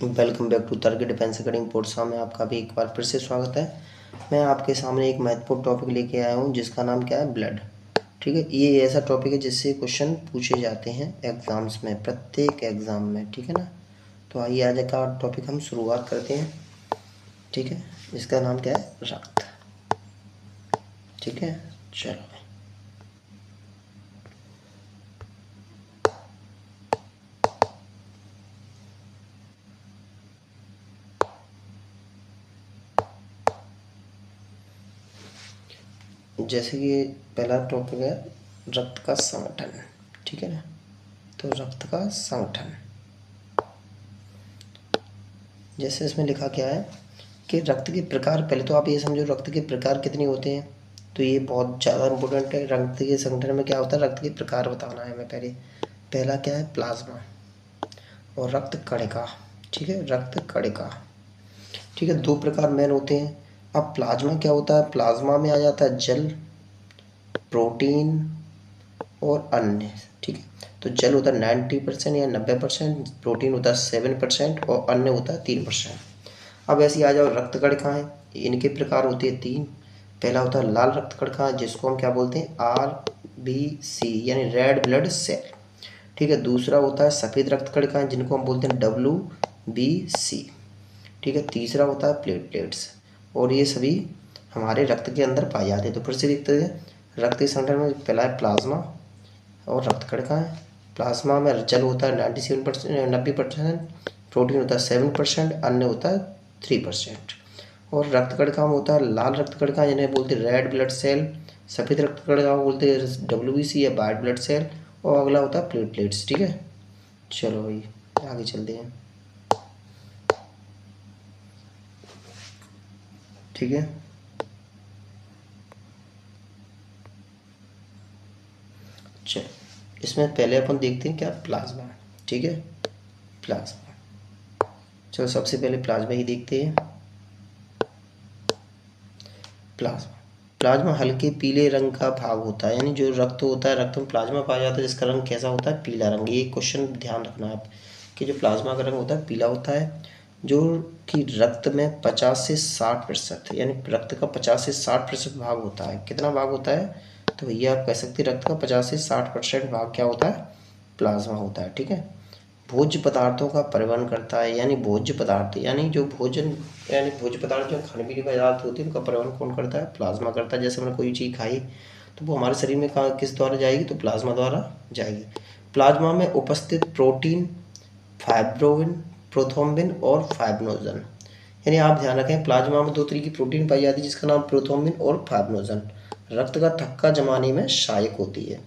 Welcome back to तर्क defence academy Porsche में आपका भी एक बार फिर से स्वागत है। मैं आपके सामने एक महत्वपूर्ण टॉपिक लेके आया हूँ जिसका नाम क्या है, ब्लड। ठीक है, ये ऐसा टॉपिक है जिससे क्वेश्चन पूछे जाते हैं एग्ज़ाम्स में, प्रत्येक एग्ज़ाम में। ठीक है ना, तो आइए आज का टॉपिक हम शुरुआत करते हैं। ठीक है, इसका नाम क्या है, रक्त। ठीक है, चलो। जैसे कि पहला टॉपिक है रक्त का संगठन। ठीक है ना, तो रक्त का संगठन, जैसे इसमें लिखा क्या है कि रक्त के प्रकार। पहले तो आप ये समझो रक्त के प्रकार कितने होते हैं, तो ये बहुत ज़्यादा इम्पोर्टेंट है। रक्त के संगठन में क्या होता है, रक्त के प्रकार बताना है हमें पहले। पहला क्या है, प्लाज्मा और रक्त कणिका। ठीक है, रक्त कणिका। ठीक है, दो प्रकार मेन होते हैं। अब प्लाज्मा क्या होता है, प्लाज्मा में आ जाता है जल, प्रोटीन और अन्य। ठीक है, तो जल होता है 90% या 90%, प्रोटीन होता है 7% और अन्य होता है 3%। अब ऐसे आ जाओ रक्त कणिकाएं, इनके प्रकार होते हैं तीन। पहला होता है लाल रक्त कणिका, जिसको हम क्या बोलते हैं, RBC यानी रेड ब्लड सेल। ठीक है, दूसरा होता है सफ़ेद रक्त कणिकाएं, जिनको हम बोलते हैं WBC। ठीक है, तीसरा होता है प्लेटलेट्स, और ये सभी हमारे रक्त के अंदर पाए जाते हैं। तो फिर से देखते हैं, रक्त के संगठन में पहला है प्लाज्मा और रक्त कणिकाएं। प्लाज्मा में जल होता है 97% 90%, प्रोटीन होता है 7%, अन्य होता है 3%। और रक्त कणिका में होता है लाल रक्त कणिका, जिन्हें बोलते हैं रेड ब्लड सेल। सफ़ेद रक्त कणिका को बोलते हैं WBC या वाइट ब्लड सेल। और अगला होता है प्लेटलेट्स। ठीक है, चलो भाई आगे चलते हैं। ठीक है, चलो इसमें पहले अपन देखते हैं क्या, प्लाज्मा। ठीक है, प्लाज्मा, चलो सबसे पहले प्लाज्मा ही देखते हैं। प्लाज्मा, प्लाज्मा हल्के पीले रंग का भाग होता है, यानी जो रक्त होता है, रक्त में प्लाज्मा पाया जाता है जिसका रंग कैसा होता है, पीला रंग। ये क्वेश्चन ध्यान रखना आप कि जो प्लाज्मा का रंग होता है पीला होता है। जो कि रक्त में 50 से 60%, यानी रक्त का 50 से 60% भाग होता है। कितना भाग होता है, तो भैया आप कह सकते हैं रक्त का 50 से 60% भाग क्या होता है, प्लाज्मा होता है। ठीक है, भोज्य पदार्थों का परिवहन करता है, यानी भोज्य पदार्थ यानी जो भोजन, यानी भोज्य पदार्थ जो खाने पीने पदार्थ होते हैं उनका परिवहन कौन करता है, प्लाज्मा करता है। जैसे हमने कोई चीज़ खाई तो वो हमारे शरीर में कहाँ किस द्वारा जाएगी, तो प्लाज्मा द्वारा जाएगी। प्लाज्मा में उपस्थित प्रोटीन फाइब्रोइन, प्रोथ्रोम्बिन और फाइब्रिनोजन, यानी आप ध्यान रखें प्लाज्मा में दो तरह की प्रोटीन पाई जाती है जिसका नाम प्रोथ्रोम्बिन और फाइब्रिनोजन, रक्त का थक्का जमाने में सहायक होती है।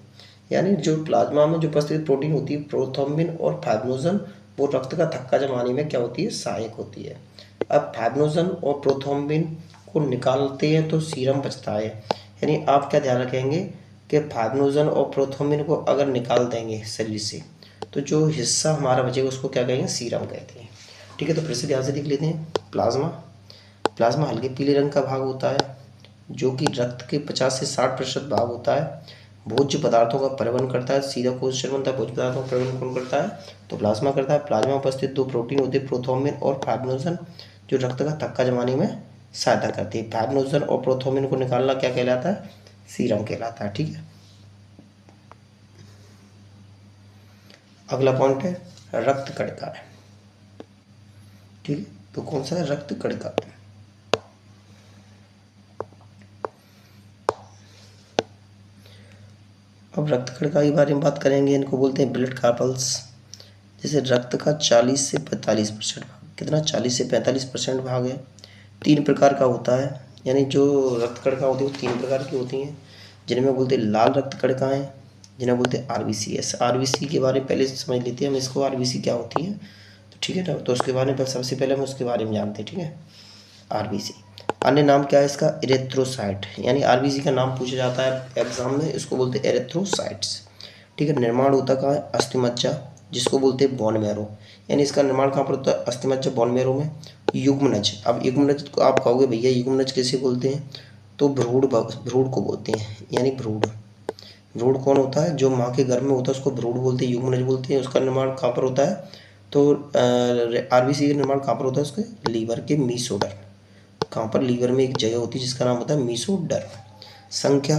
यानी जो प्लाज्मा में जो उपस्थित प्रोटीन होती है प्रोथ्रोम्बिन और फाइब्रिनोजन, वो रक्त का थक्का जमाने में क्या होती है, सहायक होती है। अब फाइब्रिनोजन और प्रोथ्रोम्बिन को निकालते हैं तो सीरम बचता है। यानी आप क्या ध्यान रखेंगे कि फाइब्रिनोजन और प्रोथ्रोम्बिन को अगर निकाल देंगे शरीर से तो जो हिस्सा हमारा बचेगा उसको क्या कहेंगे, सीरम कहते हैं। ठीक है, तो फिर से ध्यान से देख लेते हैं। प्लाज्मा, प्लाज्मा हल्के पीले रंग का भाग होता है जो कि रक्त के 50 से 60% भाग होता है। भोज्य पदार्थों का परिवहन करता है। सीधा क्वेश्चन बनता है, भोज्य पदार्थों का परिवहन कौन करता है, तो प्लाज्मा करता है। प्लाज्मा में उपस्थित दो प्रोटीन होते हैं प्रोथ्रोम्बिन और फाइब्रिनोजन, जो रक्त का थक्का जमाने में सहायता करती है। फाइब्रिनोजन और प्रोथ्रोम्बिन को निकालना क्या कहलाता है, सीरम कहलाता है। ठीक है, अगला पॉइंट है रक्त कणिका। ठीक है, तो कौन सा है, रक्त कणिका। अब रक्त कणिका के बारे में बात करेंगे, इनको बोलते हैं ब्लड कार्पल्स। जैसे रक्त का 40 से 45% भाग, कितना 40 से 45% भाग है। तीन प्रकार का होता है, यानी जो रक्त कणिका होती है वो तीन प्रकार की होती हैं, जिनमें बोलते हैं लाल रक्त कणिकाएँ, जिन्हें बोलते हैं RBCs। RBC के बारे में पहले समझ लेते हैं हम, इसको RBC क्या होती है, तो ठीक है ना, तो उसके बारे में सबसे पहले हम उसके बारे में जानते हैं। ठीक है, RBC, अन्य नाम क्या है इसका, इरेथ्रोसाइट, यानी RBC का नाम पूछा जाता है एग्जाम में, इसको बोलते हैं एरेथ्रोसाइट्स। ठीक है, निर्माण होता कहाँ है, अस्थिमज्जा, जिसको बोलते हैं बोन मैरो, यानी इसका निर्माण कहाँ पर होता है, अस्थिमज्जा बोन मैरो में। युग्मनज, अब युग्मनज को आप कहोगे भैया युग्मनज कैसे बोलते हैं, तो भ्रूण, भ्रूण को बोलते हैं, यानी भ्रूण। भ्रूण कौन होता है, जो माँ के गर्भ में होता है उसको भ्रूण बोलते हैं, युग्मनज बोलते हैं। उसका निर्माण कहाँ पर होता है, तो आरबीसी का निर्माण कहाँ पर होता है? उसके लीवर के मीसोडर। कहाँ पर? लीवर में एक जगह होती है जिसका नाम होता है मीसोडर। संख्या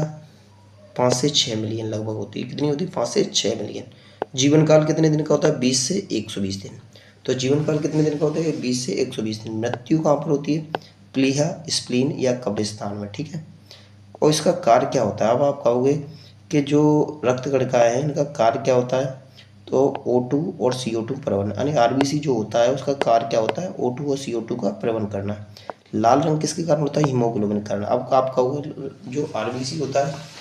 5 से 6 मिलियन लगभग होती है। कितनी होती है? 5 से 6 मिलियन। जीवन काल कितने दिन का होता है? 20 से 120 दिन। तो जीवन काल कितने दिन का होता है? 20 से 120 दिन। मृत्यु कहाँ पर होती है? प्लीहा, स्प्लीन या कब्रिस्तान में, ठीक है। और इसका कार्य क्या होता है? अब आप कहोगे कि जो रक्त कणिकाएं हैं इनका कार्य क्या होता है? तो O2 और CO2 प्रवहन, यानी आरबीसी जो होता है उसका कार्य क्या होता है? O2 और CO2 का प्रवहन करना। लाल रंग किसके कारण होता है? हीमोग्लोबिन के कारण। अब आप कहोगे जो आरबीसी होता है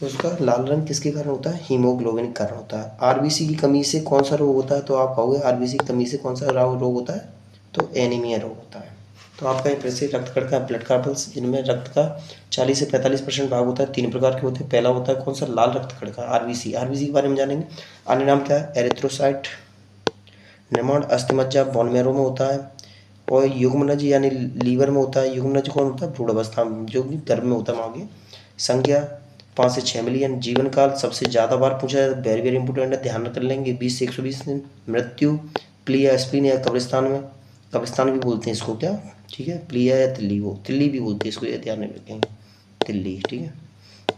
उसका लाल रंग किसके कारण होता है? हीमोग्लोबिन के कारण होता है। आरबीसी की कमी से कौन सा रोग होता है? तो आप कहोगे आरबीसी की कमी से कौन सा रोग होता है? तो एनीमिया रोग होता है। तो आपका एक प्रसिद्ध रक्त कणिका ब्लड कार्पल्स, जिनमें रक्त का 40 से 45% भाग होता है। 3 प्रकार के होते हैं। पहला होता है कौन सा? लाल रक्त कणिका, आरबीसी। आरबीसी के बारे में जानेंगे। अन्य नाम क्या है? एरिथ्रोसाइट। निर्माण अस्थिमज्जा बोन मैरो में होता है। और युग्मनज यानी लीवर में होता है। युग्मनज कौन होता है? भ्रूण अवस्था में, जो कि गर्भ में होता है माँ के। संख्या 5 से 6 मिलियन। जीवन काल सबसे ज़्यादा बार पूछा जाता है, वेरी वेरी इंपॉर्टेंट है, ध्यान कर लेंगे, 20 से 120 दिन। मृत्यु प्लिया, स्प्लीन या कब्रिस्तान में। कब्रिस्तान भी बोलते हैं इसको, क्या, ठीक है, प्लिया या तिल्ली, वो तिल्ली भी बोलते हैं इसको, ये ध्यान में रखेंगे, तिल्ली, ठीक है।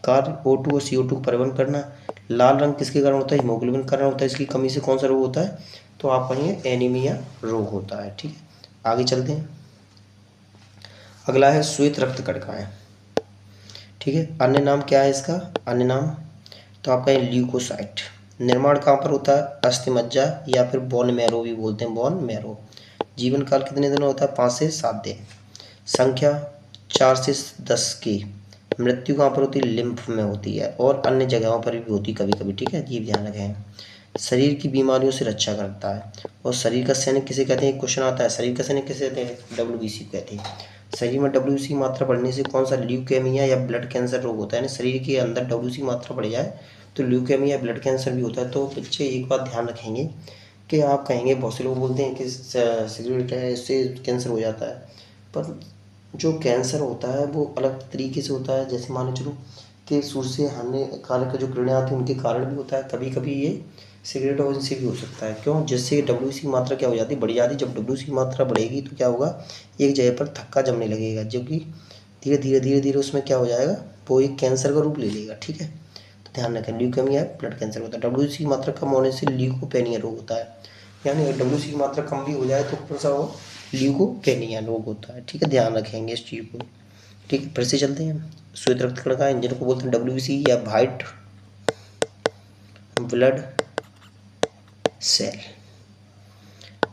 कार्य O2 और CO2 परिवहन करना। लाल रंग किसके कारण होता है? हीमोग्लोबिन के कारण होता है। इसकी कमी से कौन सा रोग होता है? तो आप कहेंगे एनीमिया रोग होता है, ठीक है। आगे चलते हैं। अगला है श्वेत रक्त कणिकाएं, ठीक है। अन्य नाम क्या है इसका? अन्य नाम तो आप कहें ल्यूकोसाइट। निर्माण कहाँ पर होता है? अस्थिमज्जा या फिर बोन मैरो भी बोलते हैं, बोन मैरो। जीवन काल कितने दिन होता है? 5 से 7 दिन। संख्या 4 से 10 की। मृत्यु कहाँ पर होती है? लिम्फ में होती है, और अन्य जगहों पर भी होती है कभी कभी, ठीक है, ये भी ध्यान रखें। शरीर की बीमारियों से रक्षा करता है। और शरीर का सैनिक किसे कहते हैं? क्वेश्चन आता है, शरीर का सैनिक किसे कहते हैं? WBC कहते हैं। शरीर में WBC की मात्रा बढ़ने से कौन सा ल्यूकेमिया या ब्लड कैंसर रोग होता है? यानी शरीर के अंदर WBC की मात्रा बढ़ जाए तो ल्यूकेमिया या ब्लड कैंसर भी होता है। तो बच्चे एक बात ध्यान रखेंगे कि आप कहेंगे, बहुत से लोग बोलते हैं कि सिगरेट है इससे कैंसर हो जाता है, पर जो कैंसर होता है वो अलग तरीके से होता है। जैसे मान चलो कि सूर्य से हानिकारक जो किरणें आती हैं उनके कारण भी होता है, कभी कभी ये सिगरेट और इनसे भी हो सकता है। क्यों? जिससे WBC की मात्रा क्या हो जाती है? बढ़ जाती है। जब WBC की मात्रा बढ़ेगी तो क्या होगा? एक जगह पर थक्का जमने लगेगा, जो कि धीरे धीरे उसमें क्या हो जाएगा? वो एक कैंसर का रूप ले लेगा, ठीक है। तो ध्यान रखें, ल्यूकेमिया ब्लड कैंसर होता है। WBC की मात्रा कम होने से ल्यूकोपेनिया रोग होता है। यानी अगर WBC की मात्रा कम भी हो जाए तो कौन सा हो? ल्यूकोपेनिया रोग होता है, ठीक है, ध्यान रखेंगे इस चीज़ को, ठीक है। फिर से चलते हैं। श्वेत रक्त कणिका इंजन को बोलते हैं WBC या व्हाइट ब्लड सेल।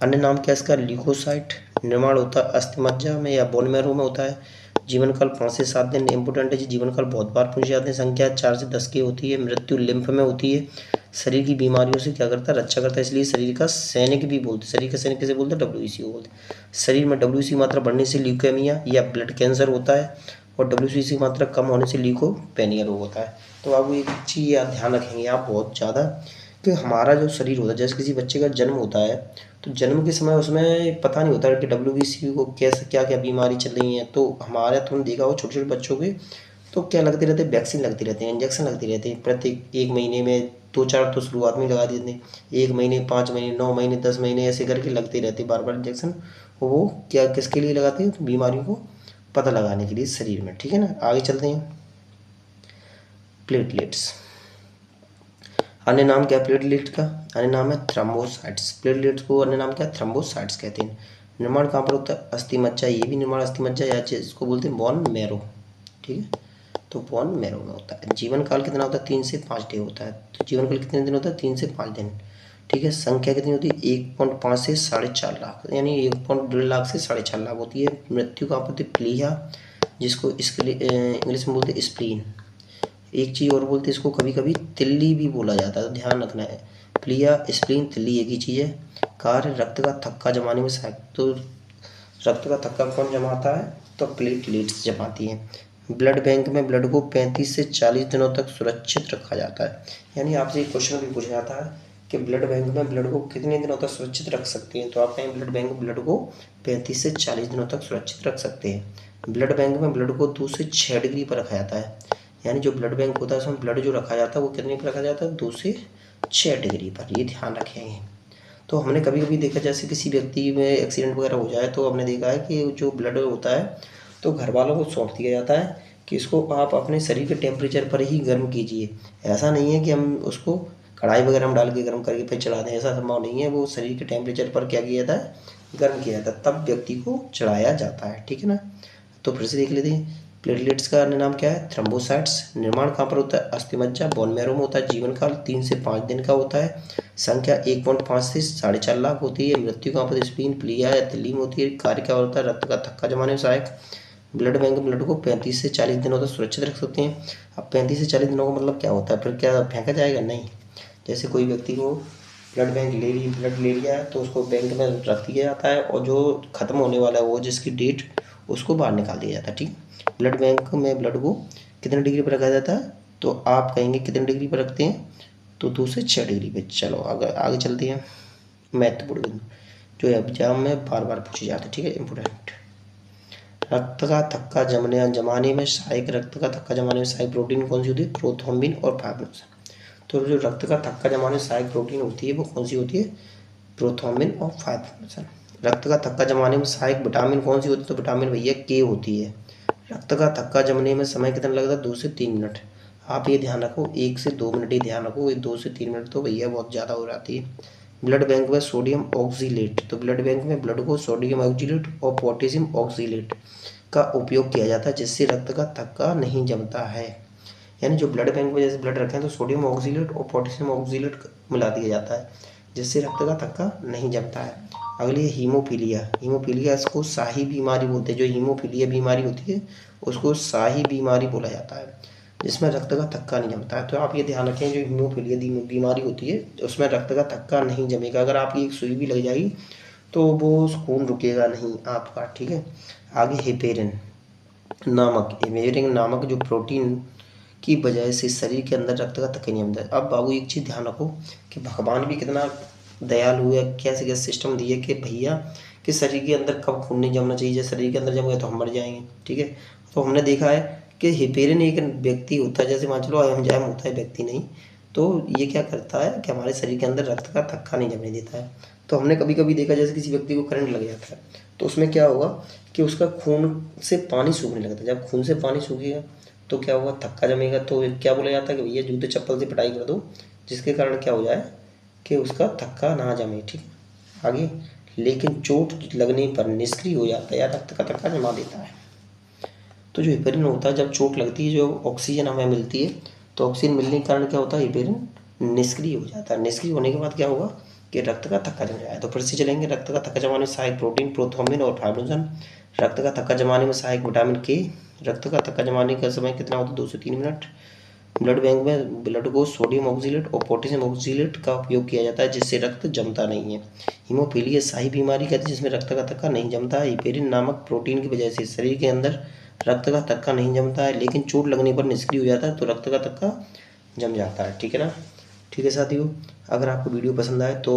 अन्य नाम क्या है इसका? ल्यूकोसाइट। निर्माण होता है अस्थिमज्जा में या बोन मैरो में होता है। जीवन काल 5 से 7 दिन। इंपोर्टेंट है जी, जीवन काल बहुत बार पूछे जाते हैं। संख्या 4 से 10 की होती है। मृत्यु लिम्फ में होती है। शरीर की बीमारियों से क्या करता है? रक्षा करता है, इसलिए शरीर का सैनिक भी बोलते हैं। शरीर का सैनिक किसे बोलते हैं? WBC को बोलते हैं। शरीर में WBC की मात्रा बढ़ने से ल्यूकेमिया या ब्लड कैंसर होता है, और WBC की मात्रा कम होने से ल्यूकोपेनिया रोग होता है। तो आप एक चीज़ याद ध्यान रखेंगे आप बहुत ज़्यादा, कि हमारा जो शरीर होता है, जैसे किसी बच्चे का जन्म होता है तो जन्म के समय उसमें पता नहीं होता कि WBC को कैसे क्या क्या बीमारी चल रही है। तो हमारे तुमने देखा हो छोटे छोटे बच्चों के तो क्या लगते रहते हैं? वैक्सीन लगती रहती है, इंजेक्शन लगती रहती है प्रत्येक 1 महीने में 2-4 तो शुरुआत में लगा देते हैं। 1 महीने, 5 महीने, 9 महीने, 10 महीने ऐसे करके लगते रहते बार बार इंजेक्शन। वो क्या किसके लिए लगाते हैं? तो बीमारियों को पता लगाने के लिए शरीर में, ठीक है ना। आगे चलते हैं। प्लेटलेट्स। अन्य नाम क्या है प्लेटलेट का? अन्य नाम है थ्रोम्बोसाइट्स। प्लेटलेट्स को अन्य नाम क्या है? थ्रोम्बोसाइट्स कहते हैं। निर्माण कहाँ पर होता है? अस्थिमज्जा। ये भी निर्माण अस्थिमज्जा या इसको बोलते हैं बोन मैरो, ठीक है। तो बोन मैरो में होता है। जीवन काल कितना होता है? 3 से 5 डे होता है। तो जीवन काल कितने दिन होता है? 3 से 5 दिन, ठीक है। संख्या कितनी होती है? 1.5 से 4.5 लाख, यानी 1.5 लाख से 4.5 लाख होती है। मृत्यु कहाँ पर होती है? प्लीहा, जिसको इसके लिए इंग्लिश में बोलते हैं स्प्लीन। एक चीज़ और बोलते हैं इसको, कभी कभी तिल्ली भी बोला जाता है, तो ध्यान रखना है। प्लिया, स्प्लीन, तिल्ली एक ही चीज़ है। कार्य रक्त का थक्का जमाने में सहायक। तो रक्त का थक्का कौन जमाता है? तो प्लेटलेट्स जमाती हैं। ब्लड बैंक में ब्लड को 35 से 40 दिनों तक सुरक्षित रखा जाता है। यानी आपसे एक क्वेश्चन भी पूछा जाता है कि ब्लड बैंक में ब्लड को कितने दिनों तक सुरक्षित रख सकते हैं? तो आप कहें ब्लड बैंक में ब्लड को 35 से 40 दिनों तक सुरक्षित रख सकते हैं। ब्लड बैंक में ब्लड को 2 से 6 डिग्री पर रखा जाता है। यानी जो ब्लड बैंक होता है उसमें ब्लड जो रखा जाता है वो कितने पर रखा जाता है? 2 से 6 डिग्री पर, ये ध्यान रखेंगे। तो हमने कभी कभी देखा जैसे किसी व्यक्ति में एक्सीडेंट वगैरह हो जाए तो हमने देखा है कि जो ब्लड होता है तो घर वालों को सौंप दिया जाता है कि इसको आप अपने शरीर के टेम्परेचर पर ही गर्म कीजिए। ऐसा नहीं है कि हम उसको कढ़ाई वगैरह में डाल के गर्म करके फिर चढ़ा दें, ऐसा संभव नहीं है। वो शरीर के टेम्परेचर पर क्या किया जाता है, गर्म किया जाता है, तब व्यक्ति को चढ़ाया जाता है। ठीक है ना। तो फिर से देख लेते हैं। प्लेटलेट्स का अन्य नाम क्या है, थ्रोम्बोसाइट्स। निर्माण कहाँ पर होता है, अस्थिमज्जा बोन मैरो में होता है। जीवन काल 3 से 5 दिन का होता है। संख्या 1.5 से 4.5 लाख होती है। मृत्यु कहाँ पर, स्पेन, प्लिया या दिल्ली में होती है। कार्य क्या होता है, रक्त का थक्का जमाने में सहायक। ब्लड बैंक ब्लड को 35 से 40 दिनों तक सुरक्षित रख सकते हैं। अब 35 से 40 दिनों का मतलब क्या होता है, फिर क्या फेंका जाएगा, नहीं। जैसे कोई व्यक्ति को ब्लड ले लिया है तो उसको बैंक में रख दिया जाता है, और जो ख़त्म होने वाला है वो जिसकी डेट, उसको बाहर निकाल दिया जाता है। ठीक। ब्लड बैंक में ब्लड को कितने डिग्री पर रखा जाता है, तो आप कहेंगे कितने डिग्री पर रखते हैं, तो 2 से 6 डिग्री पे। चलो आगे चलते हैं। महत्वपूर्ण बिंदु जो एग्जाम में बार बार पूछे जाते हैं, ठीक है, इंपोर्टेंट। रक्त का थक्का जमाने में सहायक, रक्त का थक्का जमाने में सहायक प्रोटीन कौन सी होती है, प्रोथ्रोम्बिन और फाइब्रोसिन। तो जो रक्त का थक्का जमाने में सहायक प्रोटीन होती है वो कौन सी होती है, प्रोथ्रोम्बिन और फाइब्रोसिन। रक्त का थक्का जमाने में सहायक विटामिन कौन सी होती है, तो विटामिन भैया के होती है। रक्त का थक्का जमने में समय कितना लगता है, 2 से 3 मिनट। आप ये ध्यान रखो, 1 से 2 मिनट ही ध्यान रखो, 2 से 3 मिनट तो भैया बहुत ज़्यादा हो जाती है। ब्लड बैंक में सोडियम ऑक्सीलेट, तो ब्लड बैंक में ब्लड को सोडियम ऑक्सीलेट और पोटेशियम ऑक्सीलेट का उपयोग किया जाता है, जिससे रक्त का थक्का नहीं जमता है। यानी जो ब्लड बैंक में जैसे ब्लड रखे हैं तो सोडियम ऑक्सीलेट और पोटेशियम ऑक्सीलेट मिला दिया जाता है, जिससे रक्त का थक्का नहीं जमता है। अगली है हीमोफीलिया इसको शाही बीमारी बोलते हैं। जो हीमोफीलिया बीमारी होती है उसको शाही बीमारी बोला जाता है, जिसमें रक्त का थक्का नहीं जमता है। तो आप ये ध्यान रखें, जो हीमोफीलिया बीमारी होती है उसमें रक्त का थक्का नहीं जमेगा। अगर आपकी एक सुई भी लग जाएगी तो वो खून रुकेगा नहीं आपका। ठीक है। आगे हेपेरिन नामक जो प्रोटीन की वजह से शरीर के अंदर रक्त का थक्का नहीं जमता है। अब बाबू एक चीज़ ध्यान रखो कि भगवान भी कितना दयालु है, कैसे कैसे सिस्टम दिए कि भैया कि शरीर के अंदर कब खून नहीं जमना चाहिए। जैसे शरीर के अंदर जम गया तो हम मर जाएंगे। ठीक है। तो हमने देखा है कि हिपेरिन एक व्यक्ति होता है, जैसे मान चलो एंजाइम होता है, व्यक्ति नहीं। तो ये क्या करता है कि हमारे शरीर के अंदर रक्त का थक्का नहीं जमने देता है। तो हमने कभी कभी देखा जैसे किसी व्यक्ति को करंट लग जाता है तो उसमें क्या होगा कि उसका खून से पानी सूखने लगता है। जब खून से पानी सूखेगा तो क्या होगा, थक्का जमेगा। तो क्या बोला जाता है कि भैया जूते चप्पल से पिटाई कर दो, जिसके कारण क्या हो जाए कि उसका थक्का ना जमे। ठीक। आगे, लेकिन चोट लगने पर निष्क्रिय हो जाता है या रक्त का थक्का जमा देता है। तो जो हिपेरिन होता है, जब चोट लगती है जो ऑक्सीजन हमें मिलती है, तो ऑक्सीजन मिलने के कारण क्या होता है, हिपेरिन निष्क्रिय हो जाता है। निष्क्रिय होने के बाद क्या होगा कि रक्त का थक्का जम जाए। तो फिर से चलेंगे। रक्त का थक्का जमाने में सहायक प्रोटीन प्रोथ्रोम्बिन और फाइब्रोसिन। रक्त का थक्का जमाने में सहायक विटामिन के। रक्त का थक्का जमाने का समय कितना होता है, 2 से 3 मिनट। ब्लड बैंक में ब्लड को सोडियम ऑक्सीलेट और पोटेशियम ऑक्सीलेट का उपयोग किया जाता है, जिससे रक्त जमता नहीं है। हीमोफीलिया शाही बीमारी कहते हैं, जिसमें रक्त का थक्का नहीं जमता है। हिपेरिन नामक प्रोटीन की वजह से शरीर के अंदर रक्त का थक्का नहीं जमता है, लेकिन चोट लगने पर निष्क्रिय हो जाता है, तो रक्त का थक्का जम जाता है। ठीक है ना। ठीक है साथियों, अगर आपको वीडियो पसंद आए तो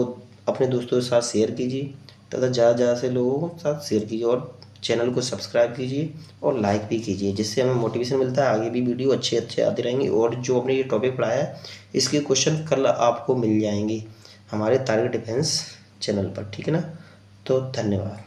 अपने दोस्तों के साथ शेयर कीजिए तथा ज़्यादा से लोगों के साथ शेयर कीजिए, और चैनल को सब्सक्राइब कीजिए और लाइक भी कीजिए, जिससे हमें मोटिवेशन मिलता है। आगे भी वीडियो अच्छे आते रहेंगे, और जो हमने ये टॉपिक पढ़ाया है इसके क्वेश्चन कल आपको मिल जाएंगे हमारे टारगेट डिफेंस चैनल पर। ठीक है ना। तो धन्यवाद।